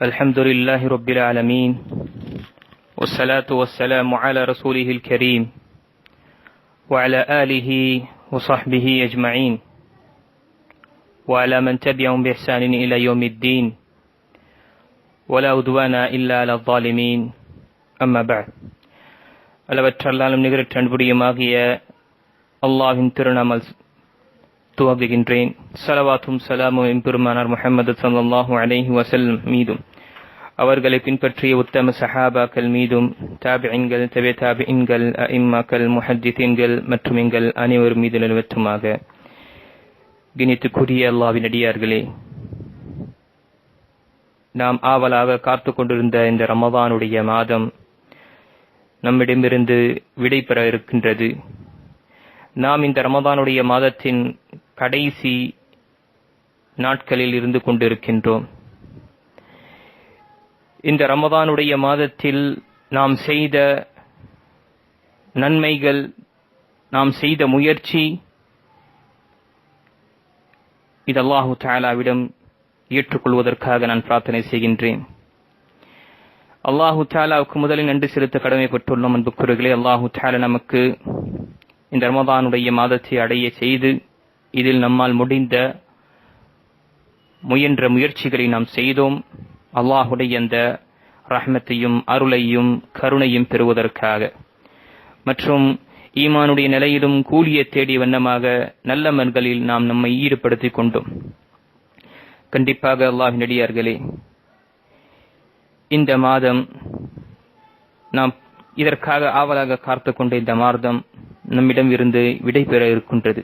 الحمد لله رب العالمين والصلاة والسلام على رسوله الكريم وعلى آله وصحبه أجمعين وعلى من تبعهم بإحسان إلى يوم الدين ولا عدوان إلا على الظالمين أما بعد அளவற்றல்லாலும் நிகரற்ற அன்புடையமாகிய அல்லாஹ்வின் திருநாமம் துவங்குகின்றேன். ஸலவாத்தும் ஸலாமும் எம்பெருமானார் முஹம்மது ஸல்லல்லாஹு அலைஹி வஸல்லம் மீதும் அவர்களை பின்பற்றிய உத்தம சஹாபாக்கள் மீதும் தாபிஈன்கள், தபே தாபிஈன்கள், அஇம்மாக்கள், முஹத்திதீன்கள் மற்றும் எங்கள் அனைவர் மீது நிலவற்றுமாக. கணித்துக்குரிய அல்லாஹ்வின் அடியார்களே, நாம் ஆவலாக காத்து கொண்டிருந்த இந்த ரமதானுடைய மாதம் நம்மிடமிருந்து விடைபெற இருக்கின்றது. நாம் இந்த ரமதானுடைய மாதத்தின் கடைசி நாட்களில் இருந்து கொண்டிருக்கின்றோம். இந்த ரமதானுடைய மாதத்தில் நாம் செய்த நன்மைகள், நாம் செய்த முயற்சி, இது அல்லாஹு தஆலாவிடம் ஏற்றுக்கொள்வதற்காக நான் பிரார்த்தனை செய்கின்றேன். அல்லாஹு தஆலாவுக்கு முதலில் நன்றி செலுத்த கடமைப்பட்டுள்ளோம். அன்புக்குரியவர்களே, அல்லாஹு தஆலா நமக்கு இந்த ரமதானுடைய மாதத்தை அடைய செய்து இதில் நம்மால் முடிந்த முயன்ற முயற்சிகளை நாம் செய்தோம். அல்லாஹுடைய அந்த ரஹ்மத்தையும் அருளையும் கருணையும் பெறுவதற்காக மற்றும் ஈமானுடைய நிலையிலும் கூலியை தேடிய வண்ணமாக நல்ல மன்களில் நாம் நம்மை ஈடுபடுத்திக் கொண்டோம். கண்டிப்பாக அல்லாஹ்வின் அடியார்களே, இந்த மாதம் நாம் இதற்காக ஆவலாக காத்து கொண்ட இந்த மாதம் நம்மிடம் இருந்து விடைபெற இருக்கின்றது.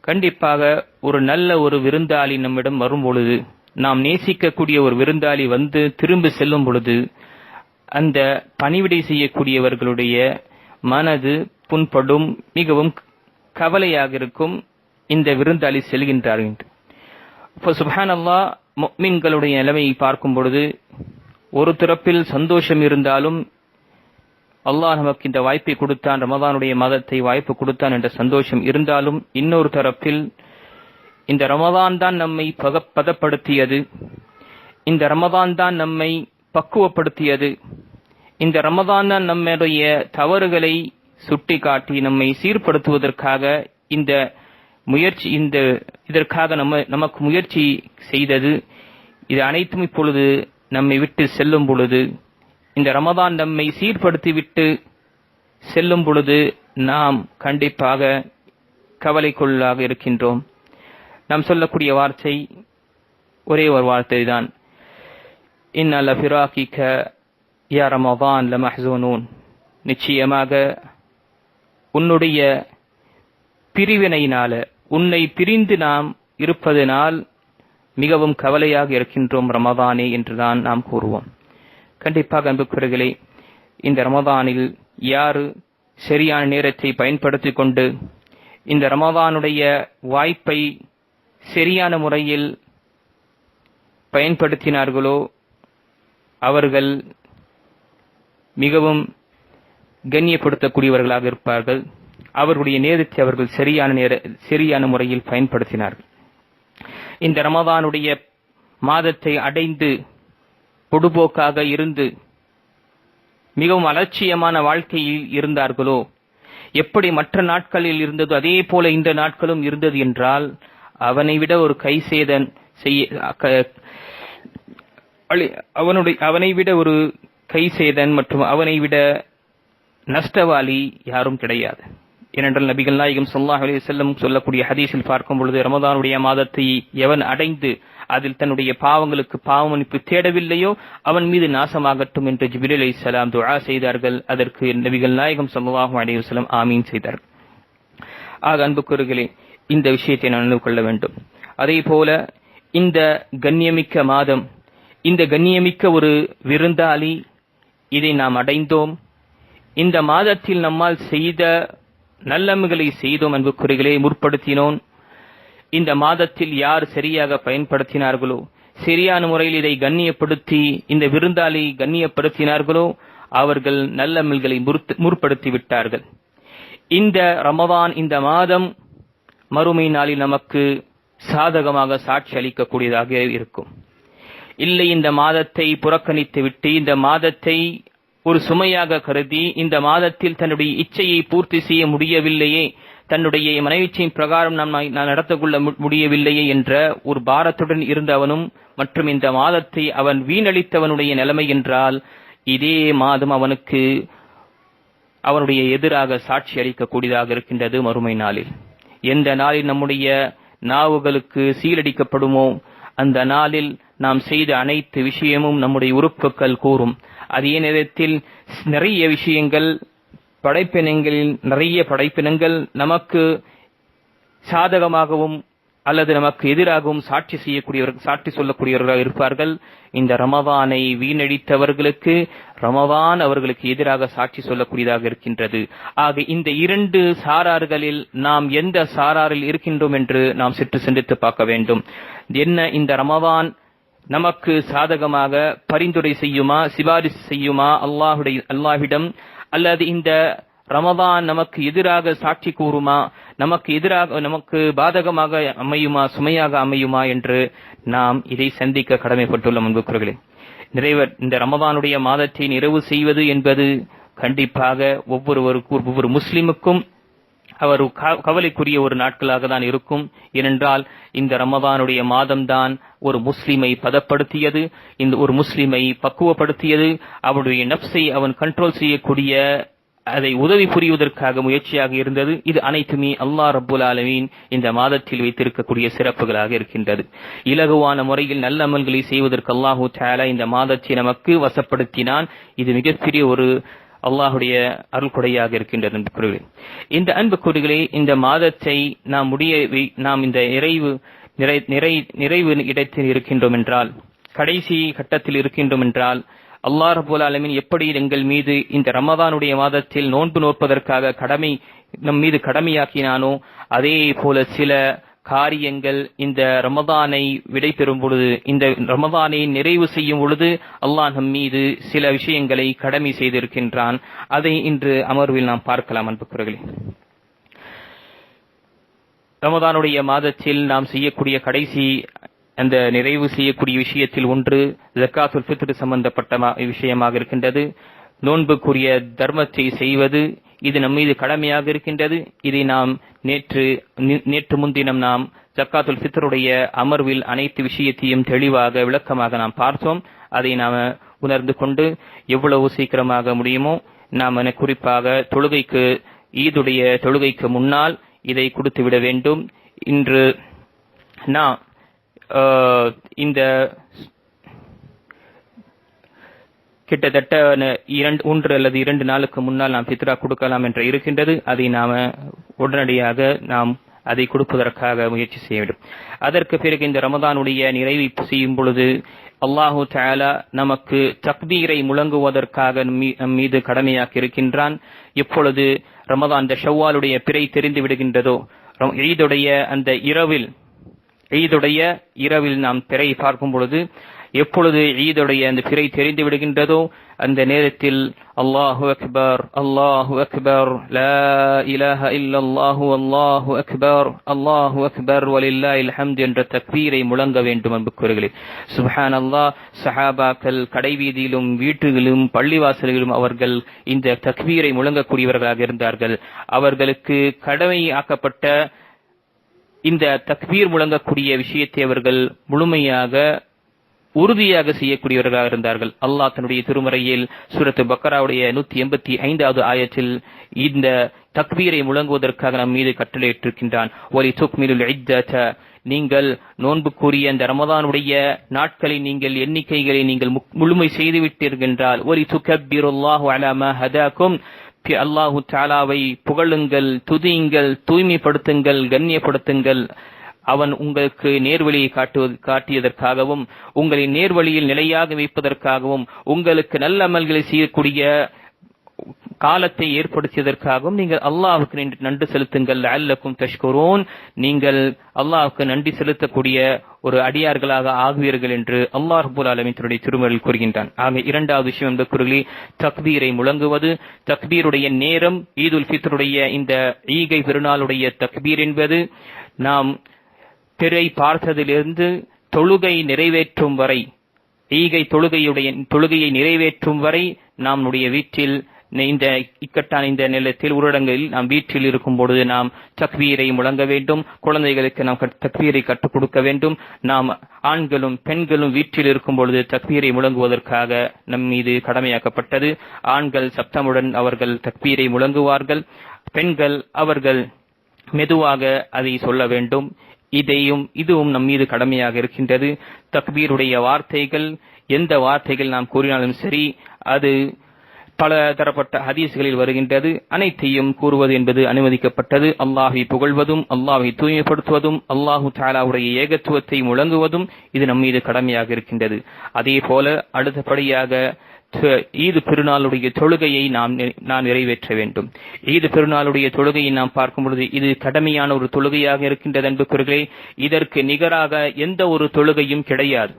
கண்டிப்பாக ஒரு நல்ல ஒரு விருந்தாளி நம்மிடம் வரும் பொழுது, நாம் நேசிக்கக்கூடிய ஒரு விருந்தாளி வந்து திரும்பி செல்லும் பொழுது, அந்த பணிவிடை செய்யக்கூடியவர்களுடைய மனது புண்படும், மிகவும் கவலையாக இருக்கும். இந்த விருந்தாளி செல்கின்றார்கள். இப்போ சுப்ஹானல்லாஹ், முஃமின்களுடைய நிலைமையை பார்க்கும் பொழுது ஒரு தரப்பில் சந்தோஷம் இருந்தாலும், அல்லாஹ் நமக்கு இந்த வாய்ப்பை கொடுத்தான், ரமதானுடைய மாதத்தை வாய்ப்பு கொடுத்தான் என்ற சந்தோஷம் இருந்தாலும், இன்னொரு தரப்பில் இந்த ரமதான் தான் நம்மை பதப்படுத்தியது, இந்த ரமதான் தான் நம்மை பக்குவப்படுத்தியது, இந்த ரமதான் தான் நம்முடைய தவறுகளை சுட்டி காட்டி நம்மை சீர்படுத்துவதற்காக இந்த முயற்சி, இதற்காக நமக்கு முயற்சி செய்தது. இது அனைத்தும் இப்பொழுது நம்மை விட்டு செல்லும் பொழுது, இந்த ரமதான் நம்மை சீர்படுத்திவிட்டு செல்லும் பொழுது நாம் கண்டிப்பாக கவலைக்குள்ளாக இருக்கின்றோம். நாம் சொல்லக்கூடிய வார்த்தை ஒரே ஒரு வார்த்தை தான், இன்ன லஃபிராகிக யா ரமதான் லமஹ்ஸூனூன். நிச்சயமாக உன்னுடைய பிரிவினையினால, உன்னை பிரிந்து நாம் இருப்பதனால் மிகவும் கவலையாக இருக்கின்றோம் ரமதானே என்றுதான் நாம் கூறுவோம். கண்டிப்பாக அன்புக்குரியவர்களே, இந்த ரமதானில் யாரு சரியான நேரத்தை பயன்படுத்திக் கொண்டு இந்த ரமதானுடைய வாய்ப்பை சரியான முறையில் பயன்படுத்தினார்களோ அவர்கள் மிகவும் கண்ணியப்படுத்தக்கூடியவர்களாக இருப்பார்கள். அவர்களுடைய நேரத்தை அவர்கள் சரியான முறையில் பயன்படுத்தினார்கள். இந்த ரமதானுடைய மாதத்தை அடைந்து பொடுபோக்காக இருந்து மிகவும் அலட்சியமான வாழ்க்கையில் இருந்தார்களோ, எப்படி மற்ற நாட்களில் இருந்ததோ அதே போல இந்த நாட்களும் இருந்தது என்றால், அவனை விட ஒரு கைசேதன் அவனை விட ஒரு கைசேதன் மற்றும் அவனை விட நஷ்டவாளி யாரும் கிடையாது. ஏனென்றால் நபிகள் நாயகம் ஸல்லல்லாஹு அலைஹி வஸல்லம் சொல்லக்கூடிய ஹதீஸில் பார்க்கும் பொழுது, ரமதானுடைய மாதத்தை எவன் அடைந்து அதில் தன்னுடைய பாவங்களுக்கு பாவமன்னிப்பு தேடவில்லையோ அவன் மீது நாசமாகட்டும் என்று ஜிப்ரீல் அலைஹிஸ்ஸலாம் துஆ செய்தார்கள். அதற்கு நபிகள் நாயகம் ஸல்லல்லாஹு அலைஹி வஸல்லம் ஆமீன் செய்தார்கள். ஆக அன்புக்குரியவர்களே, இந்த விஷயத்தை நான் நினைவு கொள்ள வேண்டும். அதே போல இந்த கண்ணியமிக்க மாதம், இந்த கண்ணியமிக்க ஒரு விருந்தாளி, இதை நாம் அடைந்தோம். இந்த மாதத்தில் நம்மால் செய்த நல்லமைகளை செய்தோம். அன்புக்குரியவர்களே, முற்படுத்தினோம். இந்த மாதத்தில் யார் சரியாக பயன்படுத்தினார்களோ, சரியான முறையில் இதை கண்ணியப்படுத்தி இந்த விருந்தாளி கண்ணியப்படுத்தினார்களோ அவர்கள் நல்லமல்களை முற்படுத்தி விட்டார்கள். இந்த ரமதான், இந்த மாதம் மறுமை நாளில் நமக்கு சாதகமாக சாட்சி அளிக்கக்கூடியதாக இருக்கும். இல்லை இந்த மாதத்தை புறக்கணித்து விட்டு இந்த மாதத்தை ஒரு சுமையாக கருதி இந்த மாதத்தில் தன்னுடைய இச்சையை பூர்த்தி செய்ய முடியவில்லையே, தன்னுடைய மனைவிச்சியின் பிரகாரம் நான் நடந்து கொள்ள முடியவில்லையே என்ற ஒரு பாரத்துடன் இருந்தவனும் மற்றும் இந்த மாதத்தை அவன் வீணளித்தவனுடைய நிலைமை என்றால் இதே மாதம் அவனுக்கு அவனுடைய எதிராக சாட்சி அளிக்கக்கூடியதாக இருக்கின்றது மறுமை நாளில். எந்த நாளில் நம்முடைய நாவுகளுக்கு சீலடிக்கப்படுமோ அந்த நாளில் நாம் செய்த அனைத்து விஷயமும் நம்முடைய உறுப்புகள் கூறும். அதே நேரத்தில் நிறைய விஷயங்கள் படைப்பினங்களில் நிறைய படைப்பினங்கள் நமக்கு சாதகமாகவும் அல்லது நமக்கு எதிராகவும் சாட்சி சொல்லக்கூடியவர்களாக இருப்பார்கள். இந்த ரமதானை வீணடித்தவர்களுக்கு ரமதான் அவர்களுக்கு எதிராக சாட்சி சொல்லக்கூடியதாக இருக்கின்றது. ஆக இந்த இரண்டு சாரார்களில் நாம் எந்த சாராரில் இருக்கின்றோம் என்று நாம் சற்று சிந்தித்து பார்க்க வேண்டும். என்ன இந்த ரமதான் நமக்கு சாதகமாக பரிந்துரை செய்யுமா, சிபாரிசு செய்யுமா அல்லாஹ்விடம், அல்லது இந்த ரமதான் நமக்கு எதிராக சாட்சி கூறுமா, நமக்கு பாதகமாக அமையுமா, சுமையாக அமையுமா என்று நாம் இதை சந்திக்க கடமைப்பட்டுள்ள அன்புக்குரியவர்களே. இந்த ரமதானுடைய மாதத்தை நிறைவு செய்வது என்பது கண்டிப்பாக ஒவ்வொரு முஸ்லிமுக்கும் அவர் கவலைக்குரிய ஒரு நாட்களாக தான் இருக்கும். ஏனென்றால் இந்த ரமதானுடைய மாதம்தான் ஒரு முஸ்லிமை பதப்படுத்தியது, இந்த ஒரு முஸ்லிமை பக்குவப்படுத்தியது, அவனுடைய நப்சை அவன் கண்ட்ரோல் செய்யக்கூடிய அதை உதவி புரிவதற்காக முயற்சியாக இருந்தது. இது அனைத்துமே அல்லாஹ் ரப்புல் ஆலமீன் இந்த மாதத்தில் வைத்திருக்கக்கூடிய சிறப்புகளாக இருக்கின்றது. இலகுவான முறையில் நல்ல அமல்களை செய்வதற்கு அல்லாஹு தஆலா இந்த மாதத்தை நமக்கு வசப்படுத்தினான். இது மிகப்பெரிய ஒரு அல்லாஹுடைய அருள்கொடையாக இருக்கின்றது அன்புக்குரியவர்களே. இந்த அன்புக்குரியவர்களே, இந்த மாதத்தை நாம் இந்த நிறைவு இடத்தில் இருக்கின்றோம் என்றால், கடைசி கட்டத்தில் இருக்கின்றோம் என்றால், அல்லாஹ் ரப்பல் ஆலமீன் எப்படி எங்கள் மீது இந்த ரமதானுடைய மாதத்தில் நோன்பு நோற்பதற்காக நம் மீது கடமையாக்கினானோ அதே போல சில காரியங்கள் இந்த ரமதானை விடைபெறும் பொழுது, இந்த ரமதானை நிறைவு செய்யும் பொழுது அல்லாஹ் நம் மீது சில விஷயங்களை கடமை செய்திருக்கின்றான். அதை இன்று அமர்வில் நாம் பார்க்கலாம் அன்புக்குரியவர்களே. ரமதானுடைய மாதத்தில் நாம் செய்யக்கூடிய கடைசி அந்த நிறைவு செய்யக்கூடிய விஷயத்தில் ஒன்று ஜக்காத்துல் ஃபித்ர் சம்பந்தப்பட்ட விஷயமாக இருக்கின்றது. நோன்புக்குரிய தர்மத்தை செய்வது இது நம் மீது கடமையாக இருக்கின்றது. இதை நாம் நேற்று முன்தினம் நாம் ஜக்காத்துல் ஃபித்ருடைய அமர்வில் அனைத்து விஷயத்தையும் தெளிவாக விளக்கமாக நாம் பார்த்தோம். அதை நாம் உணர்ந்து கொண்டு எவ்வளவு சீக்கிரமாக முடியுமோ நாம் குறிப்பாக ஈதுடைய தொழுகைக்கு முன்னால் இதை கொடுத்து விட வேண்டும். இன்று நாம் இந்த கிட்டத்தட்ட 1 அல்லது 2 நாளுக்கு முன்னால் நாம் ஃபித்ரா கொடுக்கலாம் என்று இருக்கின்றது. அதை நாம உடனடியாக நாம் அதை கொடுப்பதற்காக முயற்சி செய்ய வேண்டும். அதற்கு பிறகு இந்த ரமதானுடைய நிறைவு செய்யும் பொழுது அல்லாஹு தஆலா நமக்கு தக்பீரை முழங்குவதற்காக நம் மீது கடமையாக்கி இருக்கின்றான். எப்பொழுது ரமதான் அந்த ஷவ்வாலுடைய பிறை தெரிந்து விடுகின்றதோ, ஈதுடைய இரவில் நாம் பிறை பார்க்கும் பொழுது, எப்பொழுது ஈதுடைய அந்த பிறை தெரிந்து விடுகின்றதோ அந்த நேரத்தில் அல்லாஹு அக்பர் அல்லாஹு அக்பர் லா இலாஹ இல்லல்லாஹு அல்லாஹு அக்பர் அல்லாஹு அக்பர் வலில்லாஹில் ஹம்து என்ற தக்பீரை முழங்க வேண்டும் அன்புக்குரியவர்களே. சுப்ஹானல்லாஹ். சஹாபாக்கள் கடைவீதியிலும் வீட்டுகளிலும் பள்ளிவாசல்களிலும் அவர்கள் இந்த தக்பீரை முழங்கக்கூடியவர்களாக இருந்தார்கள். அவர்களுக்கு கடமை ஆக்கப்பட்ட இந்த தக்பீர் முழங்கக்கூடிய விஷயத்தை அவர்கள் முழுமையாக உறுதியாக செய்யக்கூடியவர்களாக இருந்தார்கள். அல்லாஹ் தன்னுடைய திருமறையில் சூரத்து பக்கராவுடைய 185வது ஆயத்தில் இந்த தக்பீரை முழங்குவதற்காக நம் மீது கட்டளையிட்டிருக்கின்றான். ஒலி துக்மிலுல் இத்தத, நீங்கள் நோன்புக்குரிய அந்த ரமதானுடைய நாட்களை நீங்கள் எண்ணிக்கைகளை நீங்கள் முழுமை செய்துவிட்டீர்கள் என்றால், ஒலி துகப்பிருல்லாஹு அலா மா ஹதாக்கும், அல்லாஹு தஆலாவை புகழுங்கள், துதியுங்கள், தூய்மைப்படுத்துங்கள், கண்ணியப்படுத்துங்கள். அவன் உங்களுக்கு நேர்வழியை காட்டியதற்காகவும் உங்களை நேர்வழியில் நிலையாக வைப்பதற்காகவும் உங்களுக்கு நல்ல அமல்களை செய்யக்கூடிய காலத்தை ஏற்படுத்தியதற்காகவும் நீங்கள் அல்லாஹ்வுக்கு நன்றி செலுத்துங்கள். லஅல்லக்கும் தஷ்குரூன், நீங்கள் அல்லாஹ்வுக்கு நன்றி செலுத்தக்கூடிய ஒரு அடியார்களாக ஆகுவீர்கள் என்று அல்லாஹ் ரப்பல் ஆலமீன் தன்னுடைய திருமறையில் கூறுகின்றான். ஆக இரண்டாவது விஷயம் என்பது தக்பீரை முழங்குவது. தக்பீருடைய நேரம் ஈதுல் ஃபித்ருடைய இந்த ஈகை பெருநாளுடைய தக்பீர் என்பது நாம் பிறை பார்த்ததிலிருந்து தொழுகை நிறைவேற்றும் வரை ஈகை தொழுகையை நிறைவேற்றும் வரை நம்முடைய வீட்டில் இந்த இக்கட்டான இந்த நிலத்தில் ஊரடங்கில் நாம் வீட்டில் இருக்கும் பொழுது நாம் தக்பீரை முழங்க வேண்டும். குழந்தைகளுக்கு நாம் தக்பீரை கற்றுக் கொடுக்க வேண்டும். நாம் ஆண்களும் பெண்களும் வீட்டில் இருக்கும் பொழுது தக்பீரை முழங்குவதற்காக நம் மீது கடமையாக்கப்பட்டது. ஆண்கள் சப்தமுடன் அவர்கள் தக்பீரை முழங்குவார்கள். பெண்கள் அவர்கள் மெதுவாக அதை சொல்ல வேண்டும். இதுவும் நம் மீது கடமையாக இருக்கின்றது. தக்பீருடைய வார்த்தைகள், எந்த வார்த்தைகள் நாம் கூறினாலும் சரி, அது பல தரப்பட்ட ஹதீஸ்களில் வருகின்றது. அனைத்தையும் கூறுவது என்பது அனுமதிக்கப்பட்டது. அல்லாஹை புகழ்வதும், அல்லாஹை தூய்மைப்படுத்துவதும், அல்லாஹு தஆலாவுடைய ஏகத்துவத்தை முழங்குவதும் இது நம் மீது கடமையாக இருக்கின்றது. அதே போல அடுத்தபடியாக ஈது பெருநாளுடைய தொழுகையை நாம் நிறைவேற்ற வேண்டும். ஈது பெருநாளுடைய தொழுகையை நாம் பார்க்கும் பொழுது இது கடமையான ஒரு தொழுகையாக இருக்கின்றது. அன்புக்குரியவர்களே, இதற்கு நிகராக எந்த ஒரு தொழுகையும் கிடையாது.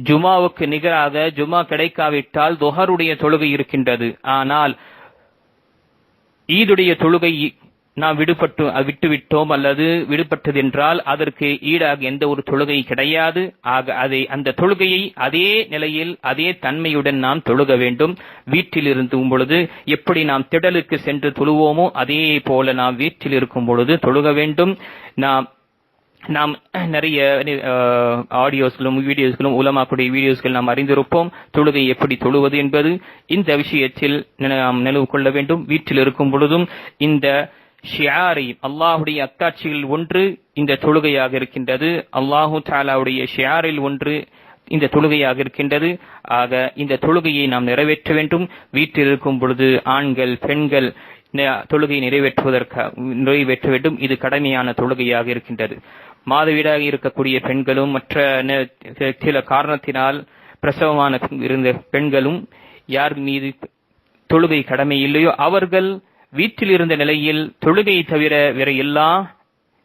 ஜுமாவுக்கு நிகராக ஜுமா கிடைக்காவிட்டால் துஹருடைய தொழுகை இருக்கின்றது. ஆனால் ஈதுடைய தொழுகை நாம் விட்டுவிட்டோம் அல்லது விடுபட்டது என்றால் அதற்கு ஈடாக எந்த ஒரு தொழுகை கிடையாது. ஆக அந்த தொழுகையை அதே நிலையில் அதே தன்மையுடன் நாம் தொழுக வேண்டும். வீட்டில் இருக்கும் பொழுது எப்படி நாம் திடலுக்கு சென்று தொழுவோமோ அதே போல நாம் வீட்டில் இருக்கும் பொழுது தொழுக வேண்டும். நாம் நிறைய ஆடியோஸ்களும் வீடியோஸ்களும் உலமாக்குடைய வீடியோஸ்கள் நாம் அறிந்திருப்போம். தொழுகை எப்படி தொழுவது என்பது இந்த விஷயத்தில் நாம் நினைவு கொள்ள வேண்டும். வீட்டில் இருக்கும் பொழுதும் இந்த ஷியாரை, அல்லாஹுடைய அத்தாட்சியில் ஒன்று இந்த தொழுகையாக இருக்கின்றது. அல்லாஹு தஆலாவுடைய ஷியாரில் ஒன்று இந்த தொழுகையாக இருக்கின்றது. ஆக இந்த தொழுகையை நாம் நிறைவேற்ற வேண்டும். வீட்டில் இருக்கும் பொழுது ஆண்கள் பெண்கள் தொழுகையை நிறைவேற்ற வேண்டும். இது கடமையான தொழுகையாக இருக்கின்றது. மாதவிடாக இருக்கக்கூடிய பெண்களும் மற்ற சில காரணத்தினால் பிரசவமான இருந்த பெண்களும் யார் மீது தொழுகை கடமை இல்லையோ அவர்கள் வீட்டில் இருந்த நிலையில் தொழுகையை தவிர வேற எல்லா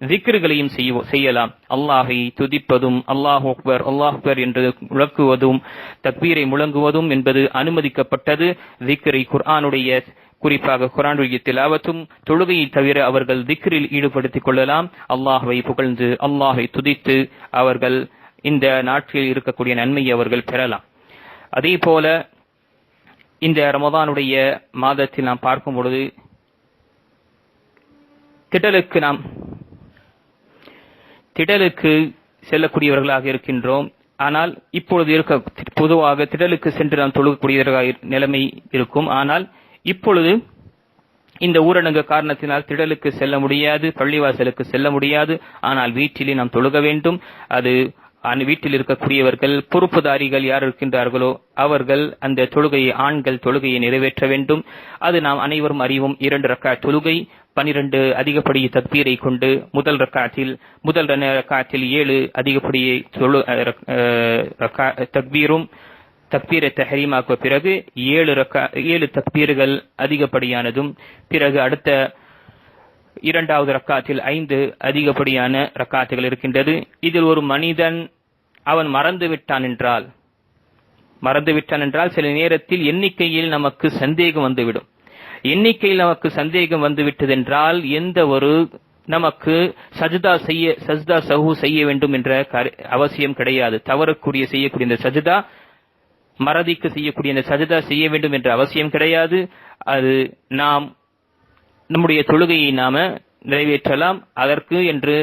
திக்ருகளையும் செய்யலாம். அல்லாஹை துதிப்பதும், அல்லாஹ் அக்பர் என்று முழக்குவதும், தக்பீரை முழங்குவதும் என்பது அனுமதிக்கப்பட்டது. திக்ரை குர்ஆனுடைய, குறிப்பாக குர்ஆனுடைய திலாவத்தும் தொழுகையை தவிர அவர்கள் திக்ரில் ஈடுபடுத்திக் கொள்ளலாம். அல்லாஹ்வை புகழ்ந்து அல்லாஹை துதித்து அவர்கள் இந்த நாட்டில் இருக்கக்கூடிய நன்மையை அவர்கள் பெறலாம். அதே போல இந்த ரமதானுடைய மாதத்தில் நாம் பார்க்கும் பொழுது திடலுக்கு செல்லக்கூடியவர்களாக இருக்கின்றோம். ஆனால் இப்பொழுது பொதுவாக திடலுக்கு சென்று நாம் தொழுகக்கூடியவர்களாக நிலைமை இருக்கும். ஆனால் இப்பொழுது இந்த ஊரடங்கு காரணத்தினால் திடலுக்கு செல்ல முடியாது, பள்ளிவாசலுக்கு செல்ல முடியாது. ஆனால் வீட்டிலே நாம் தொழுக வேண்டும். அது வீட்டில் இருக்கக்கூடியவர்கள், பொறுப்புதாரிகள் யார் இருக்கின்றார்களோ அவர்கள் அந்த தொழுகையை, ஆண்கள் தொழுகையை நிறைவேற்ற வேண்டும். அது நாம் அனைவரும் அறிவோம். 2 ரக்காத் தொழுகை, 12 அதிகப்படி தக்பீரை கொண்டு முதல் ரக்காத்தில் 7 அதிகப்படி தக்பீரும் தக்பீரை தஹரீமாக்கு பிறகு 7 தக்பீர்கள் அதிகப்படியானதும், பிறகு அடுத்த 2வது ரக்காத்தில் 5 அதிகப்படியான ரக்காத்துகள் இருக்கின்றது. இதில் ஒரு மனிதன் அவன் மறந்துவிட்டான் என்றால் சில நேரத்தில் எண்ணிக்கையில் நமக்கு சந்தேகம் வந்துவிடும். எண்ணிக்கையில் நமக்கு சந்தேகம் வந்துவிட்டதென்றால் எந்த ஒரு நமக்கு சஜ்தா சஹூ செய்ய வேண்டும் என்ற அவசியம் கிடையாது. தவறக்கூடிய செய்யக்கூடிய இந்த சஜ்தா, மறதிக்கு செய்யக்கூடிய இந்த சஜ்தா செய்ய வேண்டும் என்ற அவசியம் கிடையாது. அது நம்முடைய தொழுகையை நாம நிறைவேற்றலாம். அதற்கு என்று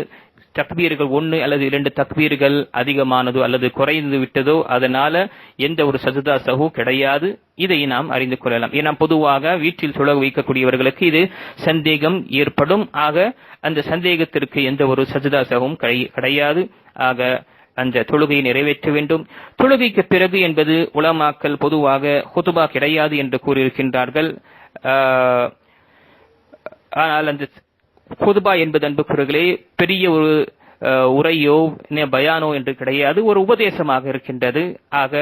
தக்பீர்கள் 1 அல்லது 2 தக்பீர்கள் அதிகமானதோ அல்லது குறைந்து விட்டதோ அதனால எந்த ஒரு சஜ்தா சஹூ கிடையாது. இதை நாம் அறிந்து கொள்ளலாம். ஏன்னா பொதுவாக வீட்டில் தொழ வைக்கக்கூடியவர்களுக்கு இது சந்தேகம் ஏற்படும். ஆக அந்த சந்தேகத்திற்கு எந்த ஒரு சஜ்தா சஹூவும் கிடையாது. ஆக அந்த தொழுகையை நிறைவேற்ற வேண்டும். தொழுகைக்கு பிறகு என்பது உலமாக்கள் பொதுவாக ஹுதுபா கிடையாது என்று கூறியிருக்கின்றார்கள். ஆனால் அந்த ஹுதுபா என்பது அன்புக்குரியவர்களே பெரிய ஒரு உரையோ பயானோ என்று கிடையாது, ஒரு உபதேசமாக இருக்கின்றது. ஆக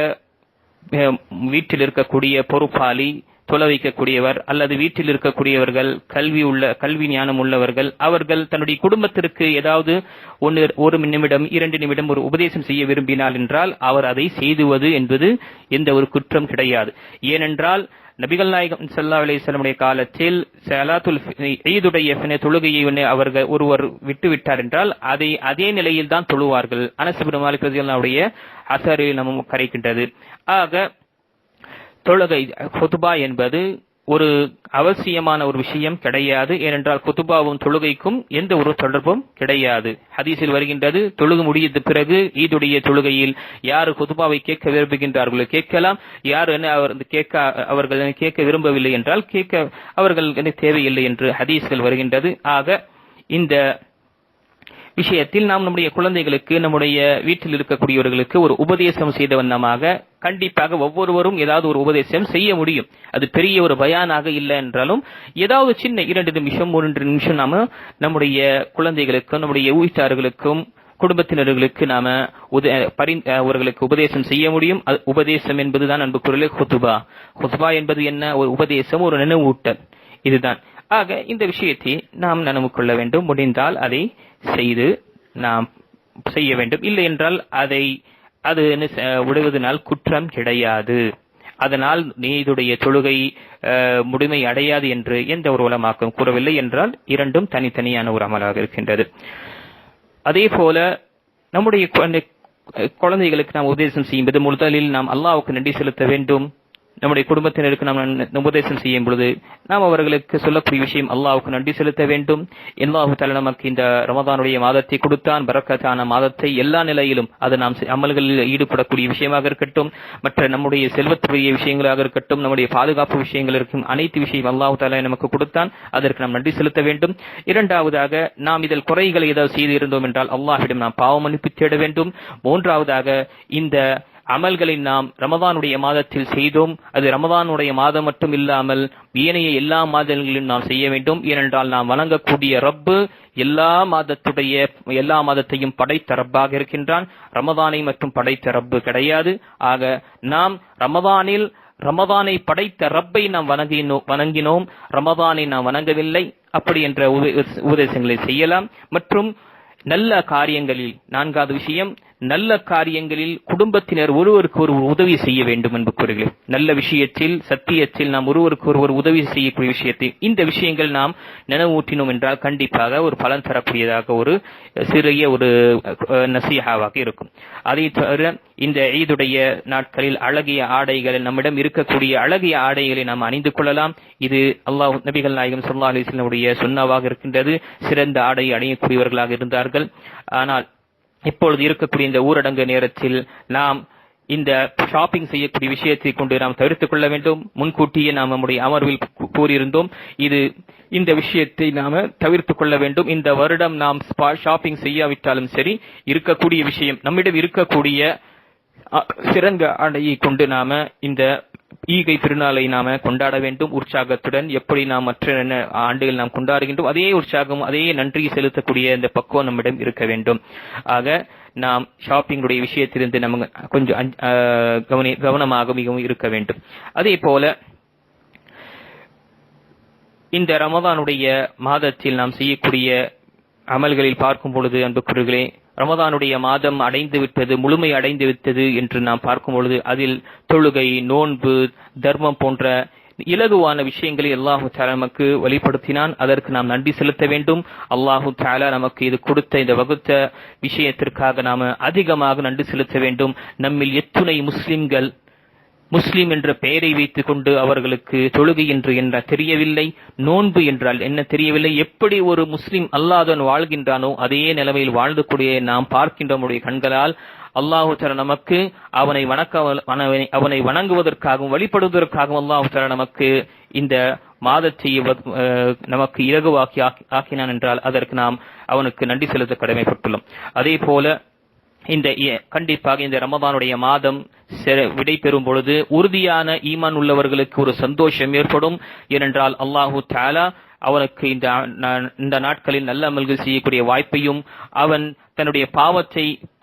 வீட்டில் இருக்கக்கூடிய பொறுப்பாளி தொலை வைக்கக்கூடியவர் அல்லது வீட்டில் இருக்கக்கூடியவர்கள் கல்வி ஞானம் உள்ளவர்கள், அவர்கள் தன்னுடைய குடும்பத்திற்கு ஏதாவது 1 நிமிடம் 2 நிமிடம் ஒரு உபதேசம் செய்ய விரும்பினால் என்றால் அவர் அதை செய்துவது என்பது எந்த ஒரு குற்றம் கிடையாது. ஏனென்றால் நபிகள் நாயகம் ஸல்லல்லாஹு அலைஹி வஸல்லம் காலத்தில் ஸலாத்துல் ஈதுடைய தொழுகையை அவர்கள் ஒருவர் விட்டுவிட்டார் என்றால் அதை அதே நிலையில் தான் தொழுவார்கள். அனஸ் இப்னு மாலிக் ரலியல்லாஹு அன்ஹு அஸரில் நமக்கு கரைக்கின்றது. ஆக தொழுகை குத்பா என்பது ஒரு அவசியமான ஒரு விஷயம் கிடையாது. ஏனென்றால் குத்பாவும் தொழுகைக்கும் எந்த ஒரு தொடர்பும் கிடையாது. ஹதீஸில் வருகின்றது, தொழுகை முடிந்த பிறகு ஈதுடைய தொழுகையில் யார் குத்பாவை கேட்க விரும்புகின்றார்களோ கேட்கலாம், யார் அவர்கள் கேட்க விரும்பவில்லை என்றால் அவர்கள் தேவையில்லை என்று ஹதீஸ்கள் வருகின்றது. ஆக இந்த விஷயத்தில் நாம் நம்முடைய குழந்தைகளுக்கு, நம்முடைய வீட்டில் இருக்கக்கூடியவர்களுக்கு ஒரு உபதேசம் செய்த வண்ணமாக கண்டிப்பாக ஒவ்வொருவரும் ஏதாவது ஒரு உபதேசம் செய்ய முடியும். அது பெரிய ஒரு பயானாக இல்லை என்றாலும் ஏதாவது சின்ன 2 நிமிஷம் 3 நிமிஷம் நாம நம்முடைய குழந்தைகளுக்கும் நம்முடைய வீட்டார்களுக்கும் குடும்பத்தினர்களுக்கு நாம அவர்களுக்கு உபதேசம் செய்ய முடியும். உபதேசம் என்பதுதான் அன்புக்குரிய குத்பா என்பது என்ன? ஒரு உபதேசம், ஒரு நினைவூட்டல், இதுதான். ஆக இந்த விஷயத்தை நாம் நினைவு கொள்ள வேண்டும். முடிந்தால் அதை செய்து நாம் செய்ய வேண்டும். இல்லை என்றால் அது விடுவதனால் குற்றம் கிடையாது. அதனால் நீதுடைய தொழுகை முழுமை அடையாது என்று எந்த ஒரு உலமாக்கம் கூறவில்லை. என்றால் இரண்டும் தனித்தனியான ஒரு அமலாக இருக்கின்றது. அதே போல நம்முடைய குழந்தைகளுக்கு நாம் உபதேசம் செய்யும்போது முதலில் நாம் அல்லாஹ்வுக்கு நன்றி செலுத்த வேண்டும். நம்முடைய குடும்பத்தினருக்கு நாம் உபதேசம் செய்யும் பொழுது நாம் அவர்களுக்கு சொல்லக்கூடிய விஷயம் அல்லாஹ்வுக்கு நன்றி செலுத்த வேண்டும். அல்லாஹ் தஆலா நமக்கு இந்த ரமதானுடைய மாதத்தை கொடுத்தான், பரக்கத்தான மாதத்தை. எல்லா நிலையிலும் அது நாம் அமல்களில் ஈடுபடக்கூடிய விஷயமாக இருக்கட்டும், மற்ற நம்முடைய செல்வத்துடைய விஷயங்களாக இருக்கட்டும், நம்முடைய பாதுகாப்பு விஷயங்கள் இருக்கும், அனைத்து விஷயம் அல்லாஹ் தஆலா நமக்கு கொடுத்தான். அதற்கு நாம் நன்றி செலுத்த வேண்டும். இரண்டாவதாக, நாம் இதில் குறைகளை ஏதாவது செய்து இருந்தோம் என்றால் அல்லாஹ்விடம் நாம் பாவ மன்னிப்பு தேட வேண்டும். மூன்றாவதாக, இந்த அமல்களை நாம் ரமதானுடைய மாதத்தில் செய்தோம். அது ரமதானுடைய மாதம் மட்டும் இல்லாமல் ஏனைய எல்லா மாதங்களிலும் நாம் செய்ய வேண்டும். ஏனென்றால் நாம் வணங்கக்கூடிய ரப்பு எல்லா மாதத்தையும் படைத்த ரப்பாக இருக்கின்றான். ரமதானை மட்டும் படைத்த ரப்பு கிடையாது. ஆக நாம் ரமதானை படைத்த ரப்பை நாம் வணங்கினோம், ரமதானை நாம் வணங்கவில்லை. அப்படி என்ற உபதேசங்களை செய்யலாம். மற்றும் நல்ல காரியங்களில், 4வது விஷயம், நல்ல காரியங்களில் குடும்பத்தினர் ஒருவருக்கு ஒரு உதவி செய்ய வேண்டும் என்று கூறுகிறேன். நல்ல விஷயத்தில், சத்தியத்தில் நாம் ஒருவருக்கு ஒருவர் உதவி செய்யக்கூடிய விஷயத்தில் இந்த விஷயங்கள் நாம் நினைவூட்டினோம் என்றால் கண்டிப்பாக ஒரு பலன் தரக்கூடியதாக ஒரு சிறிய ஒரு நசீஹாவாக இருக்கும். அதை தவிர இந்த ஈதுடைய நாட்களில் அழகிய ஆடைகள், நம்மிடம் இருக்கக்கூடிய அழகிய ஆடைகளை நாம் அணிந்து கொள்ளலாம். இது நபிகள் நாயகம் ஸல்லல்லாஹு அலைஹி வஸல்லம் சுன்னவாக இருக்கின்றது. சிறந்த ஆடை அணியக்கூடியவர்களாக இருந்தார்கள். ஆனால் இப்பொழுது இருக்கக்கூடிய இந்த ஊரடங்கு நேரத்தில் நாம் இந்த ஷாப்பிங் செய்யக்கூடிய விஷயத்தை கொண்டு நாம் தவிர்த்துக் கொள்ள வேண்டும். முன்கூட்டியே நாம் நம்முடைய அமர்வில் கூறியிருந்தோம். இந்த விஷயத்தை நாம தவிர்த்துக் கொள்ள வேண்டும். இந்த வருடம் நாம் ஷாப்பிங் செய்யாவிட்டாலும் சரி, இருக்கக்கூடிய விஷயம், நம்மிடம் இருக்கக்கூடிய சிறந்த ஆடையை கொண்டு நாம இந்த ஈகை திருநாளை நாம கொண்டாட வேண்டும் உற்சாகத்துடன். எப்படி நாம் மற்ற ஆண்டுகள் நாம் கொண்டாடுகின்றோம் அதே உற்சாகம், அதே நன்றி செலுத்தக்கூடிய இந்த பக்குவம் நம்மிடம் இருக்க வேண்டும். ஆக நாம் ஷாப்பிங்குடைய விஷயத்திலிருந்து நம்ம கொஞ்சம் கவனமாக மிகவும் இருக்க வேண்டும். அதே போல இந்த ரமதானுடைய மாதத்தில் நாம் செய்யக்கூடிய அமல்களில் பார்க்கும் பொழுது, அன்புக்குரியவர்களே, ரமதானுடைய மாதம் அடைந்து விட்டது, முழுமை அடைந்து விட்டது என்று நாம் பார்க்கும் பொழுது அதில் தொழுகை, நோன்பு, தர்மம் போன்ற இலகுவான விஷயங்களை அல்லாஹு தஆலா நமக்கு வெளிப்படுத்தினான். அதற்கு நாம் நன்றி செலுத்த வேண்டும். அல்லாஹு தஆலா நமக்கு இது கொடுத்த, இந்த வகுத்த விஷயத்திற்காக நாம அதிகமாக நன்றி செலுத்த வேண்டும். நம்மில் எத்துணை முஸ்லிம் என்ற பெயரை வைத்துக் கொண்டு அவர்களுக்கு தொழுகை என்று என்ன தெரியவில்லை, நோன்பு என்றால் என்ன தெரியவில்லை. எப்படி ஒரு முஸ்லிம் அல்லாதவன் வாழ்கின்றானோ அதே நிலைமையில் வாழ்ந்து கூடிய நாம் பார்க்கின்ற கண்களால் அல்லாஹு தஆலா நமக்கு அவனை வணங்குவதற்காகவும் வழிபடுவதற்காகவும் அல்லாஹு தஆலா நமக்கு இந்த மாதத்தை நமக்கு இலகுவாக்கி ஆக்கினான் என்றால் அதற்கு நாம் அவனுக்கு நன்றி செலுத்த கடமைப்பட்டுள்ளோம். அதே போல கண்டிப்பாக இந்த ரமதானுடைய மாதம் விடை பெறும் பொழுது உறுதியான ஈமான் உள்ளவர்களுக்கு ஒரு சந்தோஷம் ஏற்படும். ஏனென்றால் அல்லாஹு தஆலா அவனுக்கு இந்த நாட்களில் நல்ல அமல்கள் செய்யக்கூடிய வாய்ப்பையும் அவன் தன்னுடைய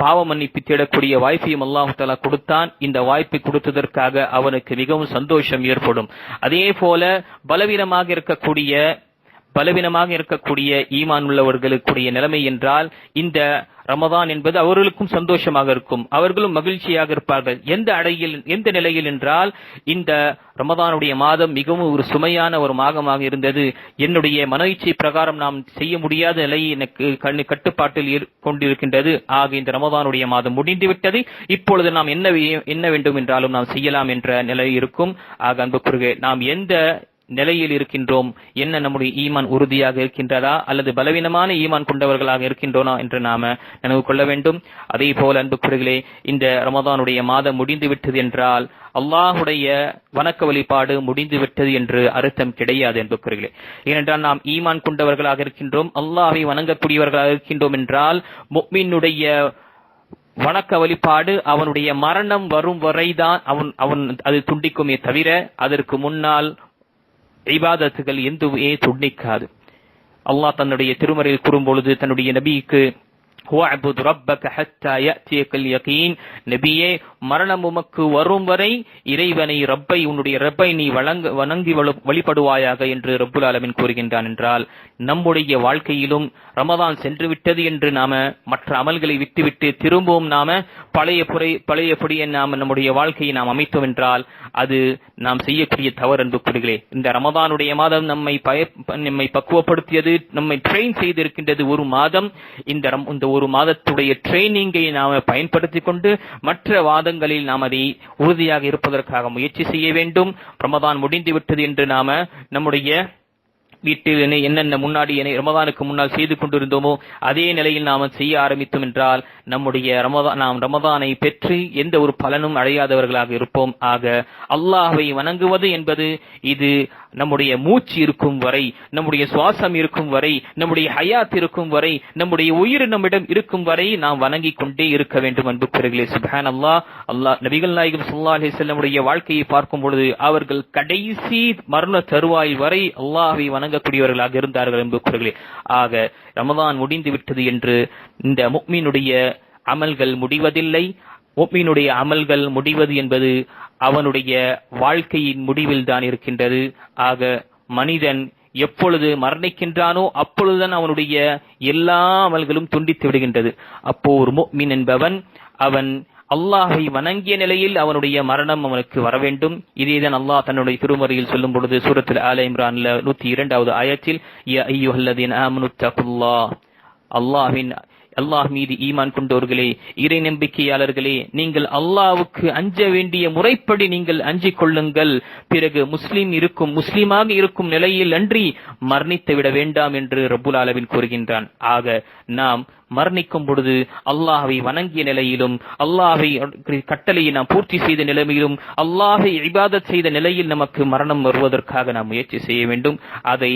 பாவ மன்னிப்பு தேடக்கூடிய வாய்ப்பையும் அல்லாஹ் தஆலா கொடுத்தான். இந்த வாய்ப்பை கொடுத்ததற்காக அவனுக்கு மிகவும் சந்தோஷம் ஏற்படும். அதே போல பலவீனமாக இருக்கக்கூடிய ஈமான் உள்ளவர்களுக்குடைய நிலைமை என்றால், இந்த ரமதான் என்பது அவர்களுக்கும் சந்தோஷமாக இருக்கும், அவர்களும் மகிழ்ச்சியாக இருப்பார்கள். எந்த நிலையில் என்றால், இந்த ரமதானுடைய மாதம் மிகவும் ஒரு சுமையான ஒரு மாதமாக இருந்தது, என்னுடைய மன இச்சை பிரகாரம் நாம் செய்ய முடியாத நிலை எனக்கு கட்டுப்பாட்டில் கொண்டிருக்கின்றது. ஆக இந்த ரமதானுடைய மாதம் முடிந்துவிட்டது, இப்பொழுது நாம் என்ன வேண்டும் என்றாலும் நாம் செய்யலாம் என்ற நிலை இருக்கும். ஆக அன்புக்குரிய நாம் எந்த நிலையில் இருக்கின்றோம், என்ன நம்முடைய ஈமான் உறுதியாக இருக்கின்றதா அல்லது பலவீனமான ஈமான் கொண்டவர்களாக இருக்கின்றோனா என்று நாம நினைவு கொள்ள வேண்டும். அதே போல அன்புக்குரியர்களே, இந்த ரமதானுடைய மாதம் முடிந்துவிட்டது என்றால் அல்லாஹுடைய வணக்க வழிபாடு முடிந்துவிட்டது என்று அர்த்தம் கிடையாது அன்புக்குரியர்களே. ஏனென்றால் நாம் ஈமான் கொண்டவர்களாக இருக்கின்றோம், அல்லாஹை வணங்கக்கூடியவர்களாக இருக்கின்றோம் என்றால் முஃமினுடைய வணக்க வழிபாடு அவனுடைய மரணம் வரும் வரைதான் அவன் அது துண்டிக்குமே தவிர அதற்கு முன்னால் இபாதத்துகள் எதுவே துண்டிக்காது. அல்லாஹ் தன்னுடைய திருமறையில் கூறும்பொழுது தன்னுடைய நபிக்கு வஅபுத் ரப்பக ஹத்தா யஅதியகல் யகீன், நபியே மரணம் உமக்கு வரும் வரை உன்னுடைய ரப்பை நீ வணங்கி வழிபடுவாயாக என்று ரப்புல் ஆலமீன் கூறுகின்றான். என்றால் நம்முடைய வாழ்க்கையிலும் ரமதான் சென்று விட்டது என்று நாம மற்ற அமல்களை விட்டுவிட்டு திரும்பவும் நாம பழையபடியே நாம நம்முடைய வாழ்க்கையை நாம் அமைத்தோம் என்றால் அது நாம் செய்யக்கூடிய தவறு அன்புக்குரியவர்களே. இந்த ரமதானுடைய மாதம் நம்மை பக்குவப்படுத்தியது, நம்மை ட்ரெயின் செய்திருக்கின்றது ஒரு மாதம். இந்த ஒரு மாதத்துடைய ட்ரெயினிங்கை நாம பயன்படுத்திக் கொண்டு மற்ற வாதங்களில் நாம் அதை உறுதியாக இருப்பதற்காக முயற்சி செய்ய வேண்டும். ரமதான் முடிந்துவிட்டது என்று நாம நம்முடைய வீட்டில் என்னென்ன ரமதானுக்கு முன்னால் செய்து கொண்டிருந்தோமோ அதே நிலையில் நாம் செய்ய ஆரம்பித்தோம் என்றால் நாம் ரமதானை பெற்று எந்த ஒரு பலனும் அடையாதவர்களாக இருப்போம். ஆக அல்லாஹ்வை வணங்குவது என்பது இது நம்முடைய மூச்சு இருக்கும் வரை, நம்முடைய சுவாசம் இருக்கும் வரை, நம்முடைய ஹயாத் இருக்கும் வரை, நம்முடைய உயிர் நம்மிடம் இருக்கும் வரை நாம் வணங்கிக் கொண்டே இருக்க வேண்டும். அன்புக்குரியவர்களே, சுப்ஹானல்லாஹ். நபிகள் நாயகம் ஸல்லல்லாஹு அலைஹி வஸல்லம் வாழ்க்கையை பார்க்கும் பொழுது அவர்கள் கடைசி மரண தருவாய் வரை அல்லாஹ்வை வணங்கக்கூடியவர்களாக இருந்தார்கள் அன்புக்குரியவர்களே. ஆக ரமதான் முடிந்து விட்டது என்று இந்த முஃமினுடைய அமல்கள் முடிவதில்லை. முஃமினுடைய அமல்கள் முடிவது என்பது அவனுடைய வாழ்க்கையின் முடிவில் தான் இருக்கின்றது. ஆக மனிதன் எப்பொழுது மரணிக்கின்றானோ அப்பொழுதுதான் அவனுடைய எல்லா அமல்களும் துண்டித்து விடுகின்றது. அப்போ ஒரு முஃமின் என்பவன் அவன் அல்லாஹை வணங்கிய நிலையில் அவனுடைய மரணம் அவனுக்கு வர வேண்டும். இதேதான் அல்லாஹ் தன்னுடைய திருமறையில் சொல்லும் பொழுது சூரத்துல் ஆல இம்ரான்ல 102வது ஆயத்தில் யா அய்யுஹல்லதீன ஆமனு தகுல்லாஹ், அல்லாஹ் மீது ஈமான் கொண்டவர்களே, இறை நம்பிக்கையாளர்களே, நீங்கள் அல்லாஹ்வுக்கு அஞ்ச வேண்டிய முறைப்படி நீங்கள் அஞ்சிக் கொள்ளுங்கள். பிறகு முஸ்லிமாக இருக்கும் நிலையில் அன்றி மரணித்து விட வேண்டாம் என்று ரப்புல் ஆலமீன் கூறுகின்றான். ஆக நாம் மரணிக்கும் பொழுது அல்லாஹ்வை வணங்கிய நிலையிலும் அல்லாஹ்வை கட்டளையை நாம் பூர்த்தி செய்த நிலையிலும் அல்லாஹ்வை இபாதத் செய்த நிலையில் நமக்கு மரணம் வருவதற்காக நாம் முயற்சி செய்ய வேண்டும். அதை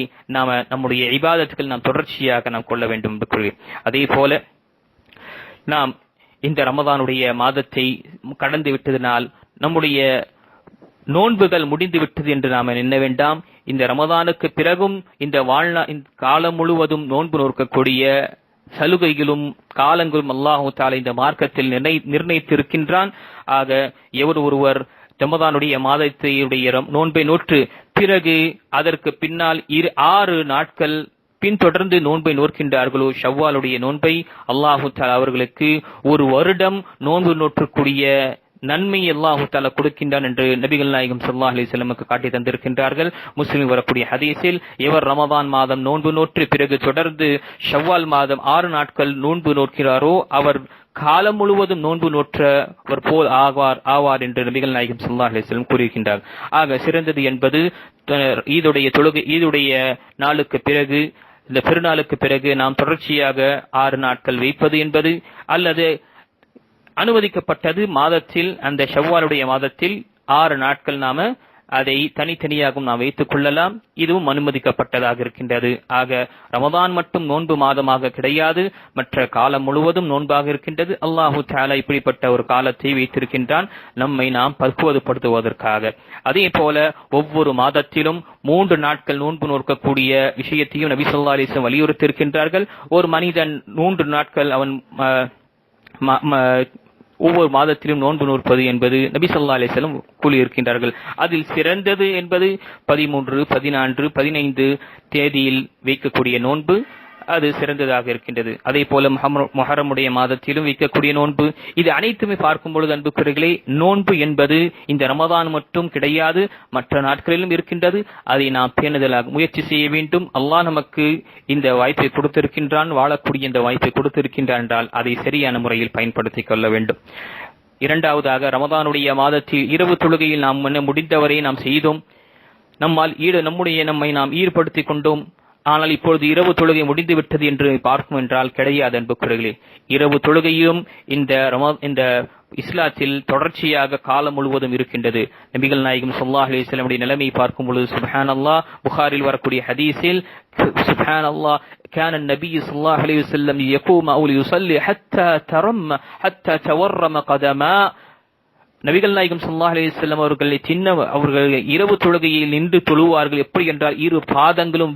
நம்முடைய இபாதத்துகள் நாம் தொடர்ச்சியாக நாம் கொள்ள வேண்டும். அதே போல நாம் இந்த ரமதானுடைய மாதத்தை கடந்து விட்டதனால் நம்முடைய நோன்புகள் முடிந்து விட்டது என்று நாம் எண்ண வேண்டாம். இந்த ரமதானுக்கு பிறகும் இந்த காலம் முழுவதும் நோன்பு நோக்கக்கூடிய சலுகைகளும் காலங்களும் அல்லாஹ் தஆலா இந்த மார்க்கத்தில் நிர்ணயித்திருக்கின்றான். ஆக ஒருவர் ரமதானுடைய மாதத்தையுடைய நோன்பை நோற்று பிறகு அதற்கு பின்னால் 6 நாட்கள் பின்தொடர்ந்து நோன்பை நோக்கின்றார்களோ ஷவ்வாலுடைய நோன்பை, அல்லாஹ் தஆலா அவர்களுக்கு ஒரு வருடம் நோன்பு நோற்றக்கூடிய நன்மை அல்லாஹ் தஆலா கொடுக்கின்றான் என்று நபிகள் நாயகம் ஸல்லல்லாஹு அலைஹி வஸல்லம் காட்டி தந்திருக்கின்றார்கள். முஸ்லிம் வரக்கூடிய ஹதீஸில் எவர் ரமதான் மாதம் நோன்பு நோற்று பிறகு தொடர்ந்து ஷவ்வால் மாதம் 6 நாட்கள் நோன்பு நோக்கிறாரோ அவர் காலம் முழுவதும் நோன்பு நோற்றவர் போல் ஆவார் என்று நபிகள் நாயகம் ஸல்லல்லாஹு அலைஹி வஸல்லம் கூறுகின்றார். ஆக சிறந்தது என்பது ஈதுடைய நாளுக்கு பிறகு, இந்த பெருநாளுக்கு பிறகு நாம் தொடர்ச்சியாக 6 நாட்கள் வைப்பது என்பது, அல்லது அனுமதிக்கப்பட்டது மாதத்தில் அந்த ஷவ்வாலுடைய மாதத்தில் 6 நாட்கள் நாம அதை தனித்தனியாகவும் நாம் வைத்துக் கொள்ளலாம். இதுவும் அனுமதிக்கப்பட்டதாக இருக்கின்றது. ஆக ரமதான் மட்டும் நோன்பு மாதமாக கிடையாது, மற்ற காலம் முழுவதும் நோன்பாக இருக்கின்றது. அல்லாஹு தஆலா இப்படிப்பட்ட ஒரு காலத்தை வைத்திருக்கின்றான் நம்மை நாம் பக்குவப்படுத்துவதற்காக. அதே போல ஒவ்வொரு மாதத்திலும் 3 நாட்கள் நோன்பு நோக்கக்கூடிய விஷயத்தையும் நபி ஸல்லல்லாஹு அலைஹி வஸல்லம் வலியுறுத்தியிருக்கின்றார்கள். ஒரு மனிதன் 3 நாட்கள் அவன் ஒவ்வொரு மாதத்திலும் நோன்பு நோற்பது என்பது நபி ஸல்லல்லாஹு அலைஹி வஸல்லம் கூறியிருக்கின்றார்கள். அதில் சிறந்தது என்பது 13, 14, 15 தேதியில் வைக்கக்கூடிய நோன்பு அது சிறந்ததாக இருக்கின்றது. அதே போல முஹர்ரமுடைய மாதத்திலும் வைக்கக்கூடிய நோன்பு, இது அனைத்துமே பார்க்கும் பொழுது அன்புக்குரியவர்களே, நோன்பு என்பது இந்த ரமதான் மட்டும் கிடையாது, மற்ற நாட்களிலும் இருக்கின்றது. அதை நாம் பேணுதலாக முயற்சி செய்ய வேண்டும். அல்லாஹ் நமக்கு இந்த வாய்ப்பை கொடுத்திருக்கின்றான், வாழக்கூடிய இந்த வாய்ப்பை கொடுத்திருக்கின்றான் என்றால் அதை சரியான முறையில் பயன்படுத்திக் கொள்ள வேண்டும். இரண்டாவதாக, ரமதானுடைய மாதத்தில் இரவு தொழுகையில் நாம் முடிந்தவரை நாம் செய்தோம், நம்மை நாம் ஈடுபடுத்திக் கொண்டோம். ஆனால் இப்பொழுது இரவு தொழுகை முடிந்து விட்டது என்று பார்க்கும் என்றால் கிடையாது அன்புக்குரியவர்களே. இரவு தொழுகையும் இந்த இஸ்லாத்தில் தொடர்ச்சியாக காலம் முழுவதும் இருக்கின்றது. நபிகள் நாயகம் ஸல்லல்லாஹு அலைஹி வஸல்லம் நிலைமை பார்க்கும் பொழுது சுப்ஹானல்லாஹ், புகாரில் வரக்கூடிய ஹதீஸில் சுப்ஹானல்லாஹ் كان النبي صلى الله عليه وسلم يقوم أو يصلي حتى تورم قدماه. நபிகள் நாயகம் ஸல்லல்லாஹு அலைஹி வஸல்லம் அவர்கள் இரவு தொழுகையில் நின்று தொழுவார்கள். எப்படி என்றால் இரு பாதங்களும்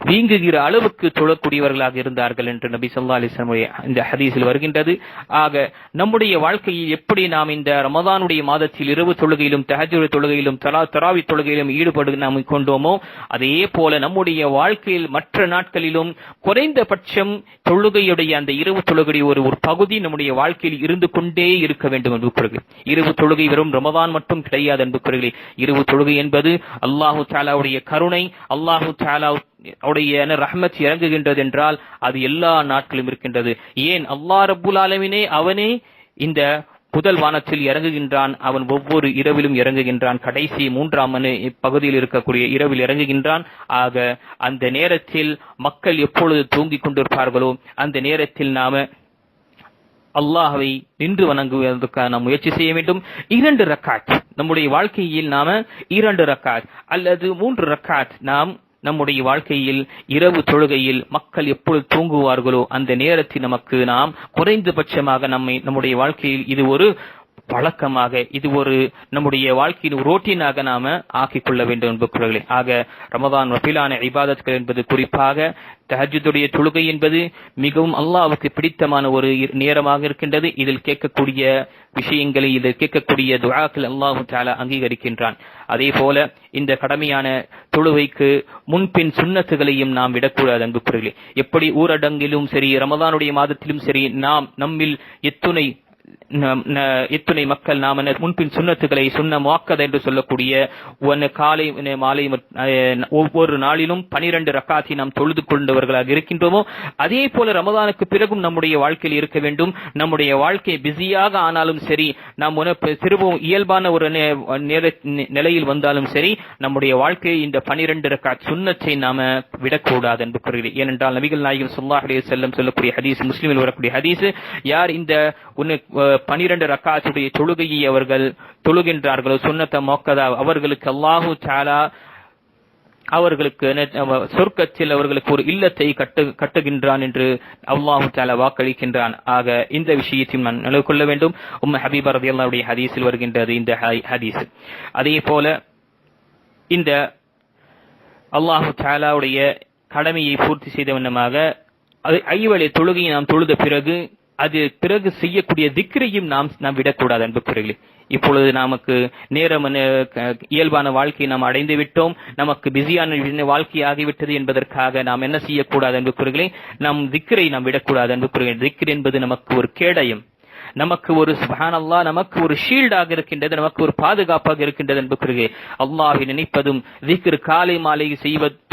வீங்குகிற அளவுக்கு தொழக்கூடியவர்களாக இருந்தார்கள் என்று நபி ஸல்லல்லாஹு அலைஹி வஸல்லம் இந்த ஹதீஸில் வருகின்றது. ஆக நம்முடைய வாழ்க்கையில் எப்படி நாம் இந்த ரமதானுடைய மாதத்தில் இரவு தொழுகையிலும் தஹஜ்ஜுத் தொழுகையிலும் தராவிஹ் தொழுகையிலும் ஈடுபட்டு நாம் கொண்டோமோ, அதே போல நம்முடைய வாழ்க்கையில் மற்ற நாட்களிலும் குறைந்தபட்சம் தொழுகையுடைய அந்த இரவு தொழுகை ஒரு பகுதி நம்முடைய வாழ்க்கையில் இருந்து கொண்டே இருக்க வேண்டும் என்று. இரவு தொழுகை வெறும் ரமதான் மட்டும் கிடையாது அன்புக்குரியவர்களே. இரவு தொழுகை என்பது அல்லாஹு தஆலாவுடைய கருணை, அல்லாஹு தஆலாவுடைய ரஹ்மத் இறங்குகின்றது என்றால் அது எல்லா நாட்களும் இருக்கின்றது. ஏன் அல்லாஹ் ரப்புல் ஆலமீனே அவனே இந்த முதல் வானத்தில் இறங்குகின்றான், அவன் ஒவ்வொரு இரவிலும் இறங்குகின்றான், கடைசி 3ஆம் பகுதியில் இருக்கக்கூடிய இரவில் இறங்குகின்றான். ஆக அந்த நேரத்தில் மக்கள் எப்பொழுது தூங்கிக் கொண்டிருப்பார்களோ அந்த நேரத்தில் நாம அல்லாஹ்வை நின்று வணங்குவதற்காக நாம் முயற்சி செய்ய வேண்டும். 2 ரக்காத் நம்முடைய வாழ்க்கையில் நாம 2 ரக்காத் அல்லது 3 ரக்காத் நாம் நம்முடைய வாழ்க்கையில் இரவு தொழுகையில் மக்கள் எப்பொழுது தூங்குவார்களோ அந்த நேரத்தில் நமக்கு நாம் குறைந்தபட்சமாக நம்முடைய வாழ்க்கையில் இது ஒரு பழக்கமாக, இது ஒரு நம்முடைய வாழ்க்கையின் ரோட்டீனாக நாம ஆக்கிக் கொள்ள வேண்டும் என்பவர்களே. ஆக ரமதான் வஃபிலான இபாதத்கள் என்பது குறிப்பாக தஹஜ்ஜுடைய தொழுகை என்பது மிகவும் அல்லாஹ்வுக்கு பிடித்தமான ஒரு நேரமாக இருக்கின்றது. இதில் கேட்கக்கூடிய விஷயங்களை, இதில் கேட்கக்கூடிய துஆக்கள் அல்லாஹ் தஆலா அங்கீகரிக்கின்றான். அதே போல இந்த கடமையான தொழுகைக்கு முன்பின் சுன்னத்துகளையும் நாம் விடக்கூடாது அன்புக்குரியவர்களே. எப்படி ஊரடங்கிலும் சரி ரமதானுடைய மாதத்திலும் சரி நம்மில் எத்துணை மக்கள் நாம் முன்பின் சுன்னத்துகளை முஅக்கத் என்று சொல்லக்கூடிய காலை மாலை ஒவ்வொரு நாளிலும் 12 ரக்காத்தை நாம் தொழுது கொண்டவர்களாக இருக்கின்றோமோ, அதே போல ரமதானுக்கு பிறகும் நம்முடைய வாழ்க்கையில் இருக்க வேண்டும். நம்முடைய வாழ்க்கை பிஸியாக ஆனாலும் சரி, நாம் திரும்பவும் இயல்பான ஒரு நிலையில் வந்தாலும் சரி, நம்முடைய வாழ்க்கையை இந்த 12 ரக்காத் சுன்னத்தை நாம விடக்கூடாது என்று கூறுகிறேன். ஏனென்றால் நபிகள் நாயகம் ஸல்லல்லாஹு அலைஹி வஸல்லம் சொல்லக்கூடிய ஹதீஸ், முஸ்லிமில் வரக்கூடிய ஹதீஸ், யார் இந்த 12 ரக்காத்துடைய தொழுகையை அவர்கள் தொழுகின்றார்களோ சுன்னத்த முஅக்கதா, அவர்களுக்கு அல்லாஹு தஆலா அவர்களுக்கு சொர்க்கத்தில் அவர்களுக்கு ஒரு இல்லத்தை கட்டுகின்றான் என்று அல்லாஹு தஆலா வாக்களிக்கின்றான். ஆக இந்த விஷயத்தையும் நான் நினைவு கொள்ள வேண்டும். ஹபீபா ரலியல்லாஹு அன்ஹா ஹதீஸில் வருகின்றது இந்த ஹதீஸ். அதே போல இந்த அல்லாஹு தஆலாவுடைய கடமையை பூர்த்தி செய்த வண்ணமாக ஐவேளை தொழுகையை நாம் தொழுத பிறகு செய்யக்கூடிய திக்ரையும் நாம் விடக்கூடாது அன்புக்குரியவர்களே. இப்பொழுது நமக்கு நேரம் இயல்பான வாழ்க்கையை நாம் அடைந்து விட்டோம், நமக்கு பிஸியான வாழ்க்கை ஆகிவிட்டது என்பதற்காக நாம் என்ன செய்யக்கூடாது அன்புக்குரியவர்களே, நம் திக்ரை நாம் விடக்கூடாது அன்புக்குரியவர்களே. திக்ர் என்பது நமக்கு ஒரு கேடயம், நமக்கு ஒரு சுப்ஹானல்லாஹ், நமக்கு ஒரு ஷீல்டாக இருக்கின்றது, நமக்கு ஒரு பாதுகாப்பாக இருக்கின்றது அன்புக்குரியவர்களே. அல்லாஹ்வை நினைப்பதும் திக்ர் காலை மாலை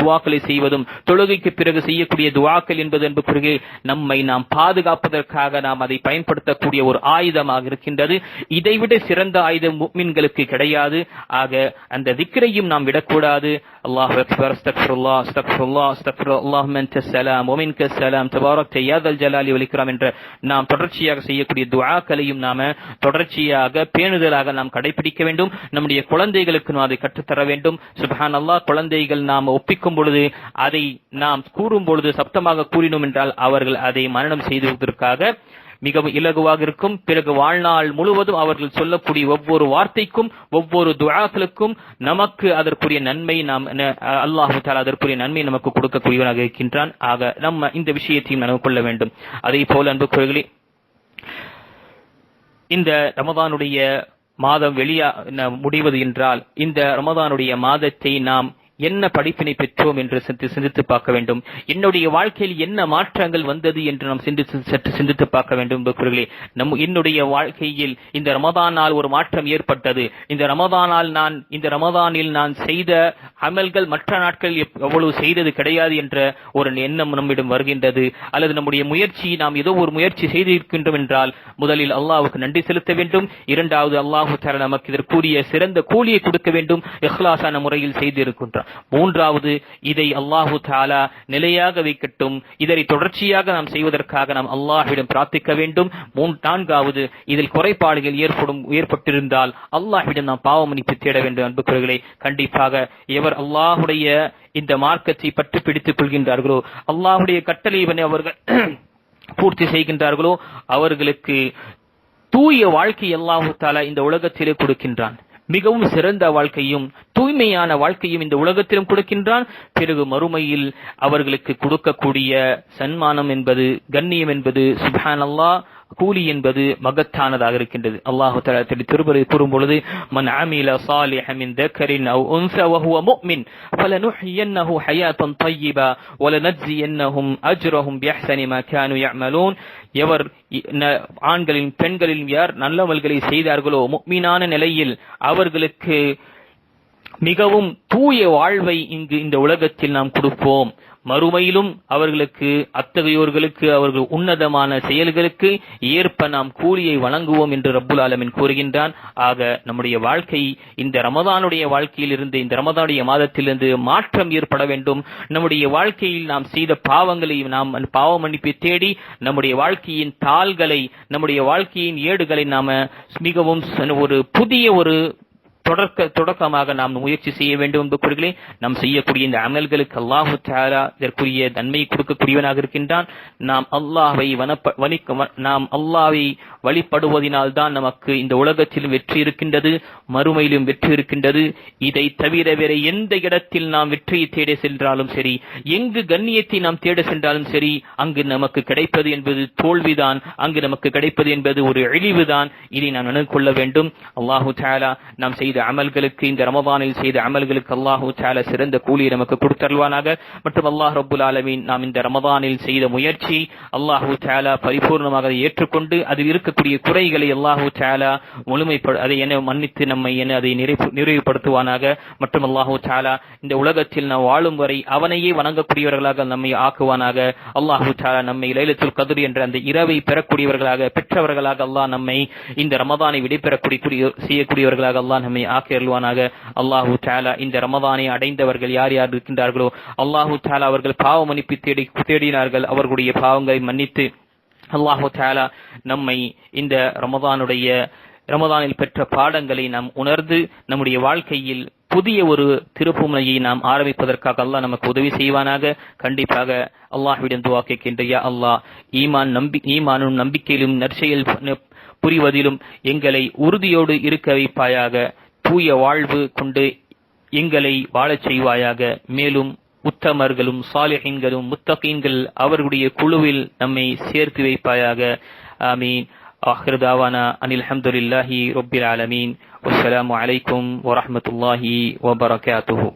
துஆக்களை செய்வதும் தொழுகைக்கு பிறகு செய்யக்கூடிய துஆக்கள் என்பது பிறகு நம்மை நாம் பாதுகாப்பதற்காக நாம் அதை பயன்படுத்தக்கூடிய ஒரு ஆயுதமாக இருக்கின்றது. இதைவிட சிறந்த ஆயுதம் முஃமின்களுக்கு கிடையாது. ஆக அந்த திக்ரையும் நாம் விடக்கூடாது. அல்லாஹு அக்பர், அஸ்தக்ஃபிருல்லாஹ் அஸ்தக்ஃபிருல்லாஹ் அஸ்தக்ஃபிருல்லாஹ், அல்லாஹும்ம அன்தஸ் ஸலாம் வ மின்கஸ் ஸலாம் தபாரக்த யா தல் ஜலாலி வல் இக்ராம் என்ற நாம் தொடர்ச்சியாக செய்யக்கூடிய துஆக்களையும் நாம தொடர்ச்சியாக பேணுதலாக நாம் கடைபிடிக்க வேண்டும். நம்முடைய குழந்தைகளுக்கு நாம் அதை கற்றுத்தர வேண்டும். சுப்ஹானல்லாஹ், குழந்தைகள் நாம் ஒப்பிக்கும் பொழுது அதை நாம் கூறும் பொழுது சப்தமாக கூறினோம் என்றால் அவர்கள் அதை மனனம் செய்துவதற்காக மிகவும் இலகுவாக இருக்கும். பிறகு வாழ்நாள் முழுவதும் அவர்கள் சொல்லக்கூடிய ஒவ்வொரு வார்த்தைக்கும் ஒவ்வொரு துஆக்களுக்கும் நமக்கு அதற்குரிய நன்மை நாம் அல்லாஹ் தஆலா அதற்குரிய நன்மை நமக்கு கொடுக்கக்கூடியவனாக இருக்கின்றான். ஆக நம்ம இந்த விஷயத்தையும் நினைவு கொள்ள வேண்டும். அதே போல அன்புக்குரியவர்களே, இந்த ரமதானுடைய மாதம் முடிவது என்றால் இந்த ரமதானுடைய மாதத்தை நாம் என்ன படிப்பினை பெற்றோம் என்று சிந்தித்து பார்க்க வேண்டும். என்னுடைய வாழ்க்கையில் என்ன மாற்றங்கள் வந்தது என்று நாம் சற்று சிந்தித்து பார்க்க வேண்டும். என்னுடைய வாழ்க்கையில் இந்த ரமதானால் ஒரு மாற்றம் ஏற்பட்டது. இந்த ரமதானில் நான் செய்த அமல்கள் மற்ற நாட்களில் எவ்வளவு செய்தது கிடையாது என்ற ஒரு எண்ணம் நம்மிடம் வருகின்றது. அல்லது நம்முடைய முயற்சி, நாம் ஏதோ ஒரு முயற்சி செய்திருக்கின்றோம் என்றால் முதலில் அல்லாஹ்வுக்கு நன்றி செலுத்த வேண்டும். இரண்டாவது, அல்லாஹ் தஆலா நமக்கு இதற்குரிய சிறந்த கூலியை கொடுக்க வேண்டும். இஹ்லாஸான முறையில் செய்திருக்கின்றார். மூன்றாவது, இதை அல்லாஹு தஆலா நிலையாக வைக்கட்டும், இதை தொடர்ச்சியாக நாம் செய்வதற்காக நாம் அல்லாஹ்விடம் பிரார்த்திக்க வேண்டும். நான்காவது, இதில் குறைபாடுகள் ஏற்பட்டிருந்தால் அல்லாஹ்விடம் நாம் பாவ மன்னிப்பு தேட வேண்டும். அன்புக்குரியவர்களே, கண்டிப்பாக எவர் அல்லாஹ்வுடைய இந்த மார்க்கத்தை பற்றி பிடித்துக் கொள்கின்றார்களோ, அல்லாஹ்வுடைய கட்டளையை அவர்கள் பூர்த்தி செய்கின்றார்களோ அவர்களுக்கு தூய வாழ்க்கை அல்லாஹு தஆலா இந்த உலகத்திலே கொடுக்கின்றான். மிகவும் சிறந்த வாழ்க்கையும் தூய்மையான வாழ்க்கையும் இந்த உலகத்திலும் கொடுக்கின்றான். பிறகு மறுமையில் அவர்களுக்கு கொடுக்கக்கூடிய சன்மானம் என்பது, கண்ணியம் என்பது, சுப்ஹானல்லாஹ், கூலி என்பது மகத்தானதாக இருக்கின்றது. அல்லாஹ் தஆலா திருமறை கூறும் பொழுது, மன் அமில ஸாலிஹன் மின் தக்கரின் அவ் உன்ஸா வஹுவ முஃமின் ஃபலனுஹ்யின்னஹு ஹயாத்தன் தய்யிபா வலனஜ்ஸியன்னஹும் அஜ்ரஹும் பிஅஹ்ஸனி மா கானூ யஅமலூன். எவர் ஆண்களின் பெண்களில் யார் நல்லவல்களை செய்தார்களோ முஃமினான நிலையில் அவர்களுக்கு மிகவும் தூய வாழ்வை இந்த உலகத்தில் நாம் கொடுப்போம். மறுமையிலும் அவர்களுக்கு அத்தகையோர்களுக்கு அவர்கள் உன்னதமான செயல்களுக்கு ஏற்ப நாம் கூலியை வழங்குவோம் என்று ரப்புல் ஆலமீன் கூறுகின்றான். ஆக நம்முடைய வாழ்க்கை இந்த ரமதானுடைய வாழ்க்கையிலிருந்து, இந்த ரமதானுடைய மாதத்திலிருந்து மாற்றம் ஏற்பட வேண்டும். நம்முடைய வாழ்க்கையில் நாம் செய்த பாவங்களை நாம் பாவ மன்னிப்பை தேடி நம்முடைய வாழ்க்கையின் தாள்களை, நம்முடைய வாழ்க்கையின் ஏடுகளை நாம மிகவும் ஒரு புதிய ஒரு தொடக்கமாக நாம் முயற்சி செய்ய வேண்டும். என்பவர்களே, நாம் செய்யக்கூடிய இந்த அமல்களுக்கு அல்லாஹு தஆலா இதற்குரிய நன்மை கொடுக்கக்கூடியவனாக இருக்கின்றான். நாம் அல்லாஹ்வை வழிபடுவதனால் தான் நமக்கு இந்த உலகத்திலும் வெற்றி இருக்கின்றது, மறுமையிலும் வெற்றி இருக்கின்றது. இதை தவிர வேற எந்த இடத்தில் நாம் வெற்றியை தேட சென்றாலும் சரி, எங்கு கண்ணியத்தை நாம் தேட சென்றாலும் சரி, அங்கு நமக்கு கிடைப்பது என்பது தோல்விதான், அங்கு நமக்கு கிடைப்பது என்பது ஒரு இழிவுதான். இதை நாம் நினைவு கொள்ள வேண்டும். அல்லாஹு தஆலா நாம் செய்த அமல்களுக்கு, இந்த ரமதானில் செய்த அமல்களுக்கு அல்லாஹு தஆலா சிறந்த கூலியை நமக்கு கொடுத்தருள்வானாக. மற்றும் அல்லாஹ் ரப்புல் ஆலமீன் நாம் இந்த ரமதானில் செய்த முயற்சி அல்லாஹு தஆலா பரிபூர்ணமாக ஏற்றுக்கொண்டு அதில் இருக்கக்கூடிய குறைகளை அல்லாஹு தஆலா அதை மன்னித்து நம்மை அதை நிறைவுபடுத்துவானாக. மற்றும் அல்லாஹு தஆலா இந்த உலகத்தில் நாம் வாழும் வரை அவனையே வணங்கக்கூடியவர்களாக நம்மை ஆக்குவானாக. அல்லாஹு தஆலா நம்மை லைலத்துல் கத்ர் என்ற அந்த இரவை பெறக்கூடியவர்களாக, பெற்றவர்களாக அல்லாஹ் நம்மை இந்த ரமதானை விடைபெறக்கூடிய செய்யக்கூடியவர்களாக அல்லாஹ் நம்மை ஆக்கியருள்வானாக. அல்லாஹு தஆலா இந்த ரமதானை அடைந்தவர்கள் யார் யார் இருக்கின்றார்களோ அல்லாஹு தஆலா அவர்கள் பாவ மன்னிப்பு தேடினார்கள், அவர்களுடைய பாவங்களை மன்னித்து அல்லாஹு தஆலா நம்மை இந்த ரமதானில் பெற்ற பாடங்களை நாம் உணர்ந்து நம்முடைய வாழ்க்கையில் புதிய ஒரு திருப்புமுனையை நாம் ஆரம்பிப்பதற்காக அல்லாஹ் நமக்கு உதவி செய்வானாக. கண்டிப்பாக அல்லாஹ்விடம் துஆ கேட்கின்ற, யா அல்லாஹ், ஈமானும் நம்பிக்கையிலும் நற்செயல் புரிவதிலும் எங்களை உறுதியோடு இருக்க வைப்பாயாக. தூய வாழ்வு கொண்டு எங்களை வாழச் செய்வாயாக. மேலும் உத்தமர்களும் சாலிஹீன்களும் முத்தகீன்கள் அவர்களுடைய குழுவில் நம்மை சேர்த்து வைப்பாயாக. ஆமீன். ஆகிரு தாவானா அனில் ஹம்துலில்லாஹி ரப்பில் ஆலமீன். வஸ்ஸலாமு அலைக்கும் வரஹ்மத்துல்லாஹி வபரகாத்துஹு.